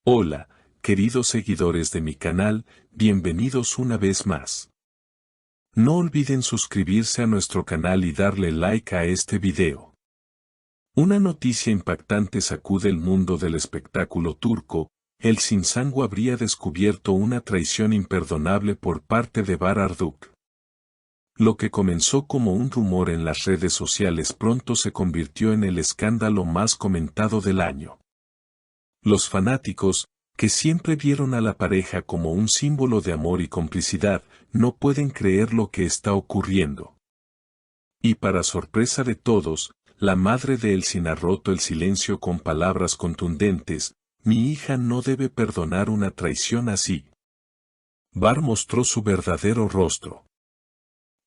Hola, queridos seguidores de mi canal, bienvenidos una vez más. No olviden suscribirse a nuestro canal y darle like a este video. Una noticia impactante sacude el mundo del espectáculo turco. El Sinsangu habría descubierto una traición imperdonable por parte de Bahar Arduk. Lo que comenzó como un rumor en las redes sociales pronto se convirtió en el escándalo más comentado del año. Los fanáticos, que siempre vieron a la pareja como un símbolo de amor y complicidad, no pueden creer lo que está ocurriendo. Y para sorpresa de todos, la madre de Elçin ha roto el silencio con palabras contundentes: mi hija no debe perdonar una traición así. Bahar mostró su verdadero rostro.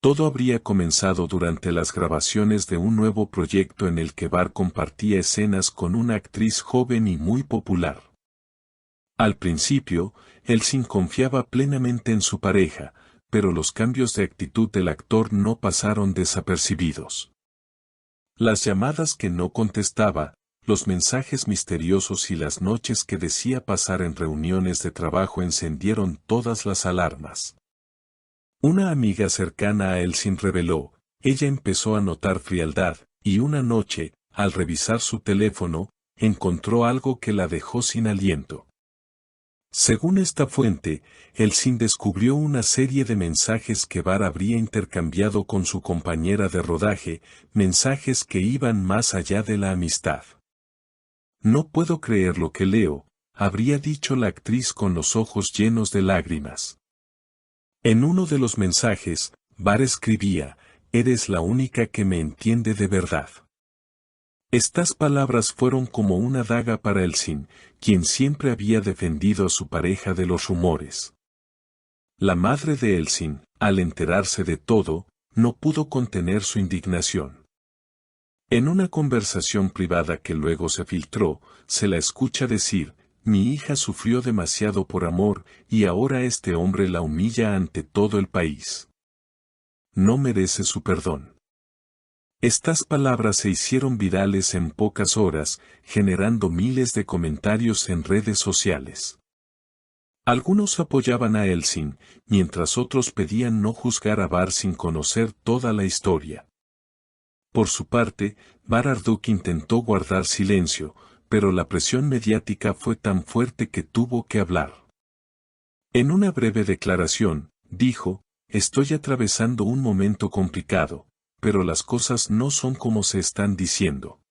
Todo habría comenzado durante las grabaciones de un nuevo proyecto en el que Bahar compartía escenas con una actriz joven y muy popular. Al principio, Elçin confiaba plenamente en su pareja, pero los cambios de actitud del actor no pasaron desapercibidos. Las llamadas que no contestaba, los mensajes misteriosos y las noches que decía pasar en reuniones de trabajo encendieron todas las alarmas. Una amiga cercana a Elçin reveló: ella empezó a notar frialdad, y una noche, al revisar su teléfono, encontró algo que la dejó sin aliento. Según esta fuente, Elçin descubrió una serie de mensajes que Bahar habría intercambiado con su compañera de rodaje, mensajes que iban más allá de la amistad. No puedo creer lo que leo, habría dicho la actriz con los ojos llenos de lágrimas. En uno de los mensajes, Bahar escribía: eres la única que me entiende de verdad. Estas palabras fueron como una daga para Elçin, quien siempre había defendido a su pareja de los rumores. La madre de Elçin, al enterarse de todo, no pudo contener su indignación. En una conversación privada que luego se filtró, se la escucha decir: mi hija sufrió demasiado por amor, y ahora este hombre la humilla ante todo el país. No merece su perdón. Estas palabras se hicieron virales en pocas horas, generando miles de comentarios en redes sociales. Algunos apoyaban a Elçin, mientras otros pedían no juzgar a Bahar sin conocer toda la historia. Por su parte, Bahar Arduk intentó guardar silencio, pero la presión mediática fue tan fuerte que tuvo que hablar. En una breve declaración, dijo: estoy atravesando un momento complicado, pero las cosas no son como se están diciendo.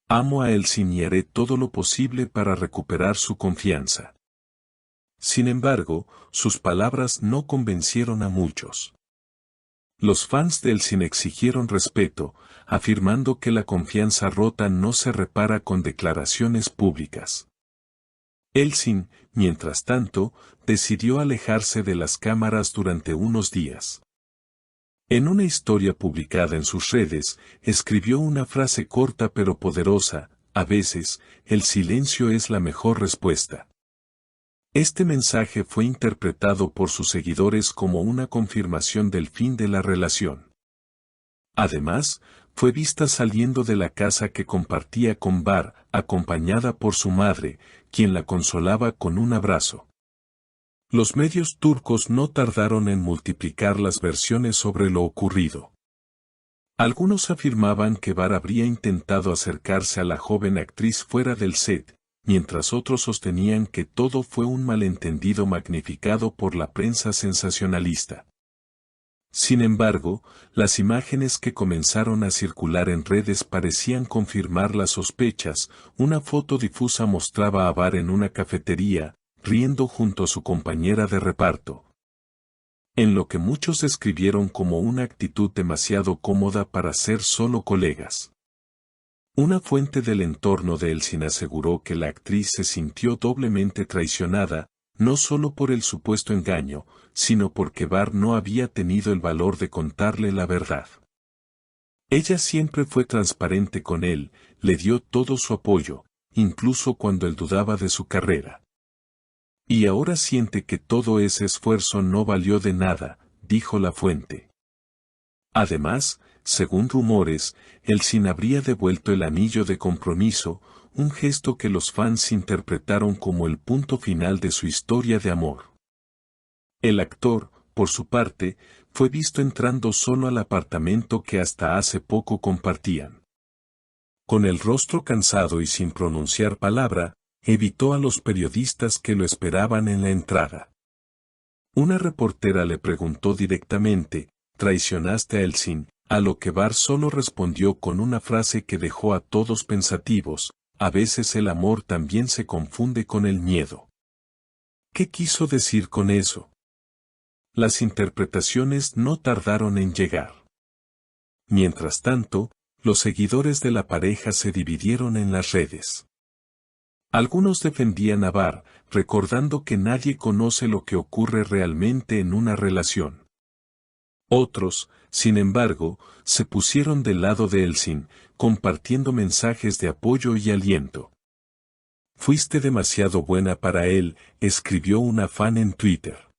Amo a Elçin y haré todo lo posible para recuperar su confianza. Sin embargo, sus palabras no convencieron a muchos. Los fans de Elçin exigieron respeto, afirmando que la confianza rota no se repara con declaraciones públicas. Elçin, mientras tanto, decidió alejarse de las cámaras durante unos días. En una historia publicada en sus redes, escribió una frase corta pero poderosa: a veces, el silencio es la mejor respuesta. Este mensaje fue interpretado por sus seguidores como una confirmación del fin de la relación. Además, fue vista saliendo de la casa que compartía con Bahar, acompañada por su madre, quien la consolaba con un abrazo. Los medios turcos no tardaron en multiplicar las versiones sobre lo ocurrido. Algunos afirmaban que Bahar habría intentado acercarse a la joven actriz fuera del set, mientras otros sostenían que todo fue un malentendido magnificado por la prensa sensacionalista. Sin embargo, las imágenes que comenzaron a circular en redes parecían confirmar las sospechas. Una foto difusa mostraba a Bahar en una cafetería, riendo junto a su compañera de reparto. En lo que muchos describieron como una actitud demasiado cómoda para ser solo colegas. Una fuente del entorno de Elçin aseguró que la actriz se sintió doblemente traicionada, no solo por el supuesto engaño, sino porque Bahar no había tenido el valor de contarle la verdad. Ella siempre fue transparente con él, le dio todo su apoyo, incluso cuando él dudaba de su carrera. Y ahora siente que todo ese esfuerzo no valió de nada, dijo la fuente. Además, según rumores, Elçin habría devuelto el anillo de compromiso, un gesto que los fans interpretaron como el punto final de su historia de amor. El actor, por su parte, fue visto entrando solo al apartamento que hasta hace poco compartían. Con el rostro cansado y sin pronunciar palabra, evitó a los periodistas que lo esperaban en la entrada. Una reportera le preguntó directamente, ¿traicionaste a Elsin? A lo que Barr solo respondió con una frase que dejó a todos pensativos, a veces el amor también se confunde con el miedo. ¿Qué quiso decir con eso? Las interpretaciones no tardaron en llegar. Mientras tanto, los seguidores de la pareja se dividieron en las redes. Algunos defendían a Barr, recordando que nadie conoce lo que ocurre realmente en una relación. Otros, sin embargo, se pusieron del lado de Elsin, compartiendo mensajes de apoyo y aliento. Fuiste demasiado buena para él, escribió una fan en Twitter.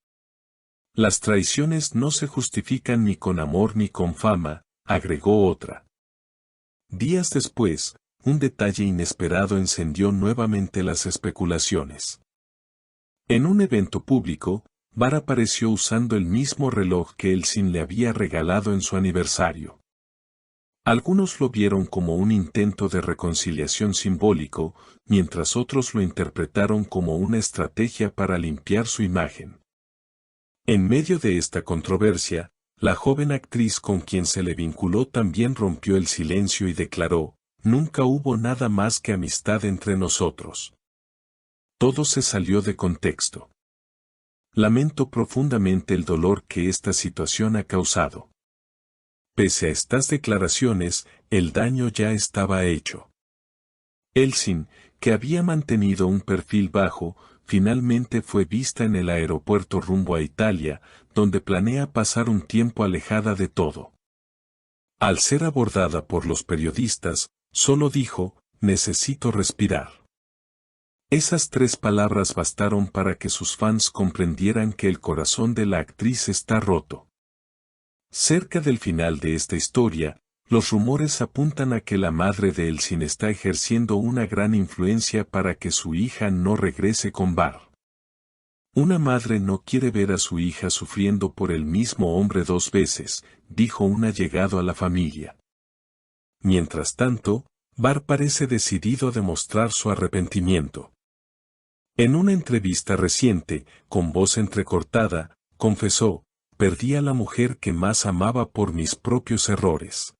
Las traiciones no se justifican ni con amor ni con fama, agregó otra. Días después, un detalle inesperado encendió nuevamente las especulaciones. En un evento público, Barr apareció usando el mismo reloj que Elsin le había regalado en su aniversario. Algunos lo vieron como un intento de reconciliación simbólico, mientras otros lo interpretaron como una estrategia para limpiar su imagen. En medio de esta controversia, la joven actriz con quien se le vinculó también rompió el silencio y declaró, «Nunca hubo nada más que amistad entre nosotros. Todo se salió de contexto. Lamento profundamente el dolor que esta situación ha causado. Pese a estas declaraciones, el daño ya estaba hecho». Elsin, que había mantenido un perfil bajo, finalmente fue vista en el aeropuerto rumbo a Italia, donde planea pasar un tiempo alejada de todo. Al ser abordada por los periodistas, solo dijo, «Necesito respirar». Esas 3 palabras bastaron para que sus fans comprendieran que el corazón de la actriz está roto. Cerca del final de esta historia, los rumores apuntan a que la madre de Elsin está ejerciendo una gran influencia para que su hija no regrese con Barr. Una madre no quiere ver a su hija sufriendo por el mismo hombre 2 veces, dijo un allegado a la familia. Mientras tanto, Barr parece decidido a demostrar su arrepentimiento. En una entrevista reciente, con voz entrecortada, confesó, «Perdí a la mujer que más amaba por mis propios errores.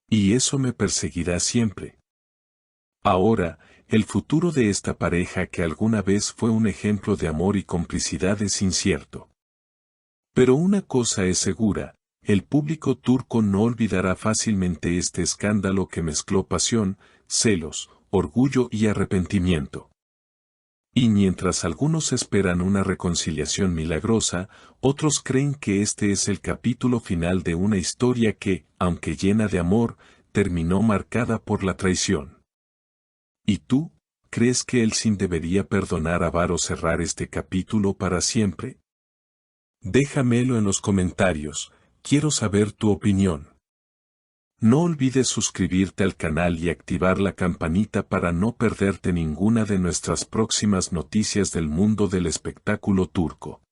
Y eso me perseguirá siempre». Ahora, el futuro de esta pareja que alguna vez fue un ejemplo de amor y complicidad es incierto. Pero una cosa es segura, el público turco no olvidará fácilmente este escándalo que mezcló pasión, celos, orgullo y arrepentimiento. Y mientras algunos esperan una reconciliación milagrosa, otros creen que este es el capítulo final de una historia que, aunque llena de amor, terminó marcada por la traición. ¿Y tú, crees que Elsin debería perdonar a Barr o cerrar este capítulo para siempre? Déjamelo en los comentarios, quiero saber tu opinión. No olvides suscribirte al canal y activar la campanita para no perderte ninguna de nuestras próximas noticias del mundo del espectáculo turco.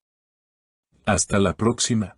Hasta la próxima.